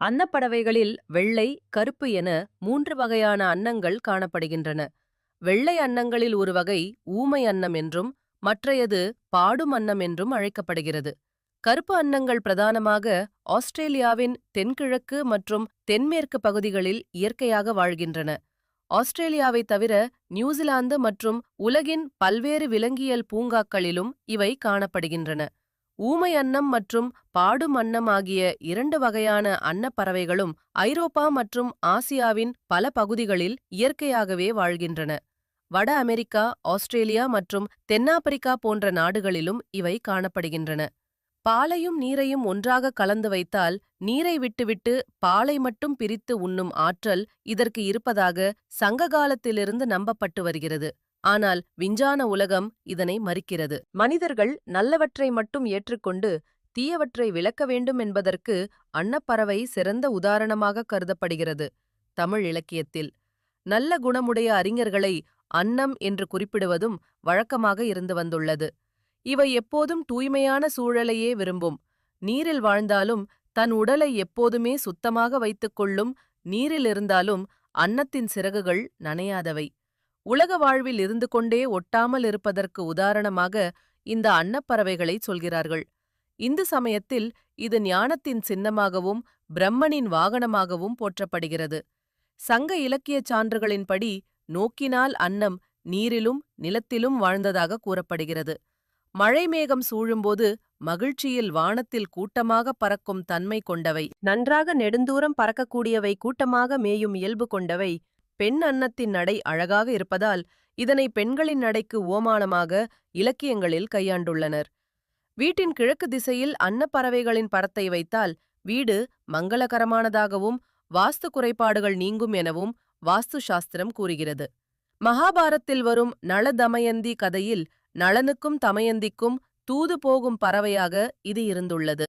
அன்னப்பறவைகளில் வெள்ளை, கருப்பு என 3 வகையான அன்னங்கள் காணப்படுகின்றன. வெள்ளை அன்னங்களில் ஒரு வகை ஊமை அன்னம் என்றும், மற்றையது பாடும் அன்னம் என்றும் அழைக்கப்படுகிறது. கருப்பு அன்னங்கள் பிரதானமாக ஆஸ்திரேலியாவின் தென்கிழக்கு மற்றும் தென்மேற்கு பகுதிகளில் இயற்கையாக வாழ்கின்றன. ஆஸ்திரேலியாவை தவிர நியூசிலாந்து மற்றும் உலகின் பல்வேறு விலங்கியல் பூங்காக்களிலும் இவை காணப்படுகின்றன. ஊமை அன்னம் மற்றும் பாடும் அன்னம் ஆகிய 2 வகையான அன்னப்பறவைகளும் ஐரோப்பா மற்றும் ஆசியாவின் பல பகுதிகளில் இயற்கையாகவே வாழ்கின்றன. வட அமெரிக்கா, ஆஸ்திரேலியா மற்றும் தென்னாப்பிரிக்கா போன்ற நாடுகளிலும் இவை காணப்படுகின்றன. பாலையும் நீரையும் ஒன்றாக கலந்து வைத்தால் நீரை விட்டுவிட்டு பாலை மட்டும் பிரித்து உண்ணும் ஆற்றல் இதற்கு இருப்பதாக சங்க காலத்திலிருந்து நம்பப்பட்டு வருகிறது. ஆனால் விஞ்ஞான உலகம் இதனை மறுக்கிறது. மனிதர்கள் நல்லவற்றை மட்டும் ஏற்றுக்கொண்டு தீயவற்றை விலக்க வேண்டும் என்பதற்கு அன்னப்பறவை சிறந்த உதாரணமாக கருதப்படுகிறது. தமிழ் இலக்கியத்தில் நல்ல குணமுடைய அறிஞர்களை அன்னம் என்று குறிப்பிடுவதும் வழக்கமாக இருந்து வந்துள்ளது. இவை எப்போதும் தூய்மையான சூழலையே விரும்பும். நீரில் வாழ்ந்தாலும் தன் உடலை எப்போதுமே சுத்தமாக வைத்துக்கொள்ளும். நீரில் இருந்தாலும் அன்னத்தின் சிறகுகள் நனையாதவை. உலக வாழ்வில் இருந்து கொண்டே ஒட்டாமல் இருப்பதற்கு உதாரணமாக இந்த அன்னப்பறவைகளை சொல்கிறார்கள். இந்து சமயத்தில் இது ஞானத்தின் சின்னமாகவும் பிரம்மனின் வாகனமாகவும் போற்றப்படுகிறது. சங்க இலக்கியச் சான்றுகளின்படி நோக்கினால் அன்னம் நீரிலும் நிலத்திலும் வாழ்ந்ததாக கூறப்படுகிறது. மழை மேகம் சூழும்போது மகிழ்ச்சியில் வானத்தில் கூட்டமாக பறக்கும் தன்மை கொண்டவை. நன்றாக நெடுந்தூரம் பறக்கக்கூடியவை, கூட்டமாக மேயும் இயல்பு கொண்டவை. பெண் அன்னத்தின் நடை அழகாக இருப்பதால் இதனை பெண்களின் நடைக்கு உவமானமாக இலக்கியங்களில் கையாண்டுள்ளனர். வீட்டின் கிழக்கு திசையில் அன்னப்பறவைகளின் படத்தை வைத்தால் வீடு மங்களகரமானதாகவும் வாஸ்து குறைபாடுகள் நீங்கும் எனவும் வாஸ்து சாஸ்திரம் கூறுகிறது. மகாபாரத்தில் வரும் நள தமயந்தி கதையில் நளனுக்கும் தமயந்திக்கும் தூது போகும் பறவையாக இது இருந்துள்ளது.